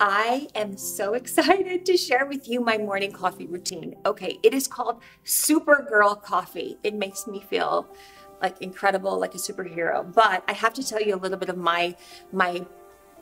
I am so excited to share with you my morning coffee routine. Okay, it is called Supergirl Coffee. It makes me feel like incredible, like a superhero. But I have to tell you a little bit of my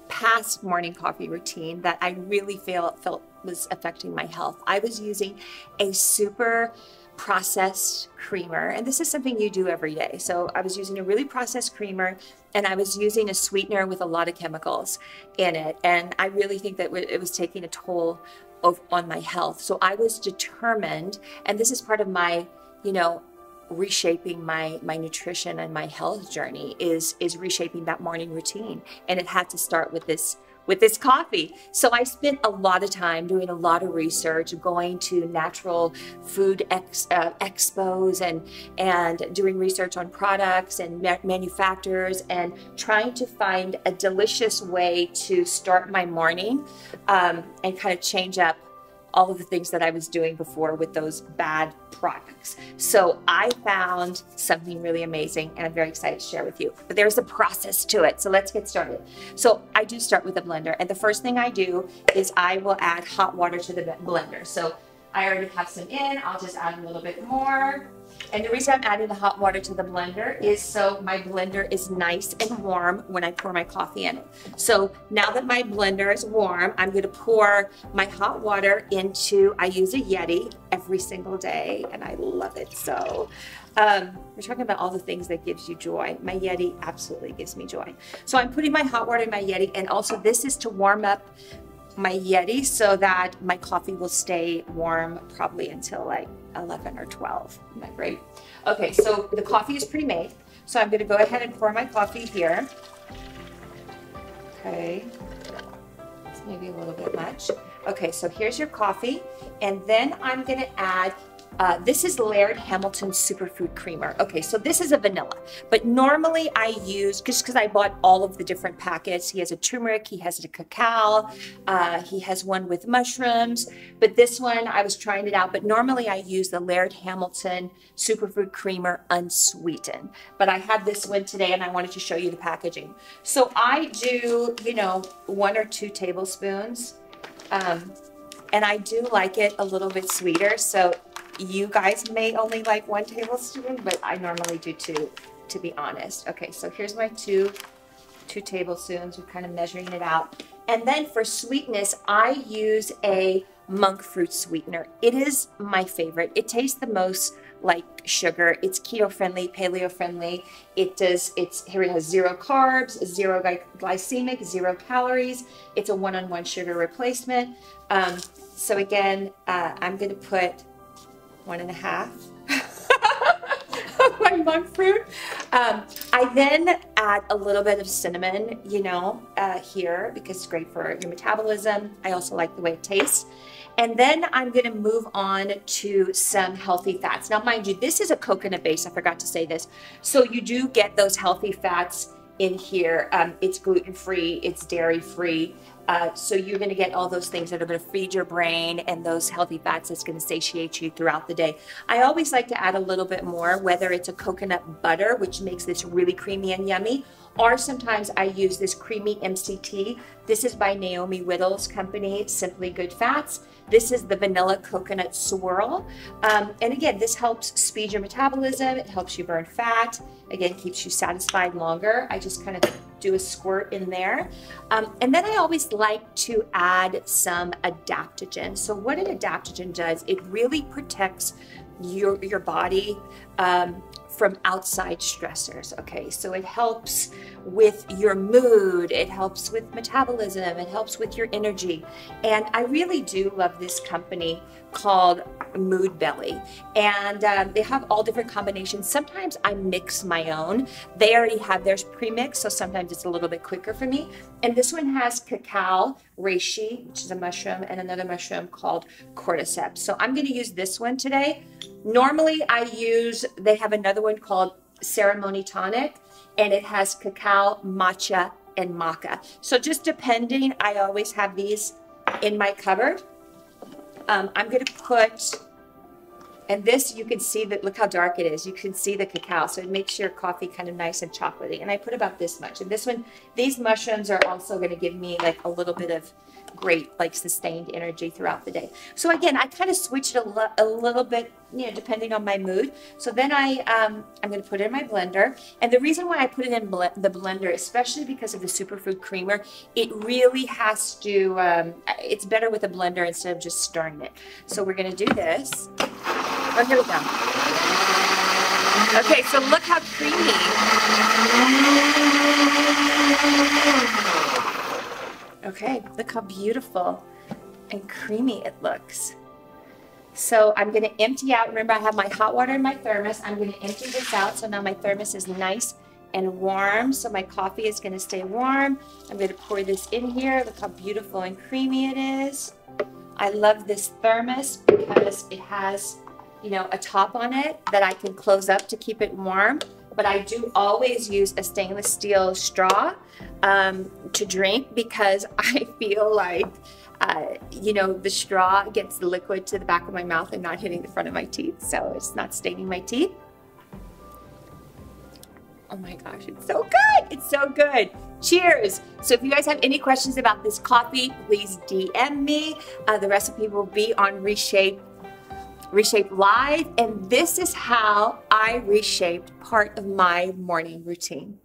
past morning coffee routine that I really felt was affecting my health. I was using a super processed creamer, and this is something you do every day. So I was using a really processed creamer, and I was using a sweetener with a lot of chemicals in it, and I really think that it was taking a toll on my health. So I was determined, and this is part of my, reshaping my nutrition and my health journey is reshaping that morning routine, and it had to start with this coffee. So I spent a lot of time doing a lot of research, going to natural food expos and doing research on products and manufacturers, and trying to find a delicious way to start my morning and kind of change up all of the things that I was doing before with those bad products. So I found something really amazing, and I'm very excited to share with you. But there's a process to it, so let's get started. So I do start with a blender, and the first thing I do is I will add hot water to the blender. So I already have some in, I'll just add a little bit more. And the reason I'm adding the hot water to the blender is so my blender is nice and warm when I pour my coffee in it. So now that my blender is warm, I'm going to pour my hot water into, I use a Yeti every single day, and I love it. So we're talking about all the things that gives you joy. My Yeti absolutely gives me joy. So I'm putting my hot water in my Yeti, and also this is to warm up my Yeti so that my coffee will stay warm probably until like 11 or 12. Isn't that great? Okay, so the coffee is pre-made. So I'm going to go ahead and pour my coffee here. Okay, it's maybe a little bit much. Okay, so here's your coffee. And then I'm going to add, this is Laird Hamilton Superfood Creamer. Okay, so this is a vanilla, but normally I use, just because I bought all of the different packets, he has a turmeric, he has a cacao, he has one with mushrooms, but this one, I was trying it out, but normally I use the Laird Hamilton Superfood Creamer unsweetened, but I had this one today and I wanted to show you the packaging. So I do, 1 or 2 tablespoons, and I do like it a little bit sweeter, so you guys may only like 1 tablespoon, but I normally do 2, to be honest. Okay, so here's my two tablespoons. We're kind of measuring it out. And then for sweetness, I use a monk fruit sweetener. It is my favorite. It tastes the most like sugar. It's keto friendly, paleo friendly. Here it has 0 carbs, 0 glycemic, 0 calories. It's a 1-on-1 sugar replacement. So again, I'm going to put 1.5 of my monk fruit. I then add a little bit of cinnamon, here, because it's great for your metabolism. I also like the way it tastes. And then I'm going to move on to some healthy fats. Now, mind you, this is a coconut base. I forgot to say this. So you do get those healthy fats in here. It's gluten-free, it's dairy-free. So you're going to get all those things that are going to feed your brain, and those healthy fats that's going to satiate you throughout the day. I always like to add a little bit more, whether it's a coconut butter, which makes this really creamy and yummy, or sometimes I use this creamy MCT. This is by Naomi Whittle's company, Simply Good Fats. This is the vanilla coconut swirl. And again, this helps speed your metabolism. It helps you burn fat. Again, keeps you satisfied longer. I just kind of do a squirt in there. And then I always like to add some adaptogen. So what an adaptogen does, it really protects your body from outside stressors. Okay, so it helps with your mood, it helps with metabolism, it helps with your energy. And I really do love this company called Mood Belly, and they have all different combinations. Sometimes I mix my own. They already have theirs pre-mixed, so sometimes it's a little bit quicker for me. And this one has cacao, reishi, which is a mushroom, and another mushroom called cordyceps. So I'm going to use this one today. Normally they have another one called Ceremony Tonic, and it has cacao, matcha, and maca. So just depending, I always have these in my cupboard. I'm going to put And this, you can see that, look how dark it is. You can see the cacao, so it makes your coffee kind of nice and chocolatey. And I put about this much. And this one, these mushrooms are also going to give me like a little bit of great, like sustained energy throughout the day. So again, I kind of switched it a little bit, you know, depending on my mood. So then I'm going to put it in my blender. And the reason why I put it in the blender, especially because of the superfood creamer, it really has to, it's better with a blender instead of just stirring it. So we're going to do this. Oh, here we go. Okay, so look how creamy. Okay, look how beautiful and creamy it looks. So I'm going to empty out. Remember, I have my hot water in my thermos. I'm going to empty this out. So now my thermos is nice and warm. So my coffee is going to stay warm. I'm going to pour this in here. Look how beautiful and creamy it is. I love this thermos because it has, you know, a top on it that I can close up to keep it warm. But I do always use a stainless steel straw to drink because I feel like, you know, the straw gets the liquid to the back of my mouth and not hitting the front of my teeth. So it's not staining my teeth. Oh my gosh, it's so good. It's so good. Cheers. So if you guys have any questions about this coffee, please DM me. The recipe will be on RESHAPE Live, and this is how I reshaped part of my morning routine.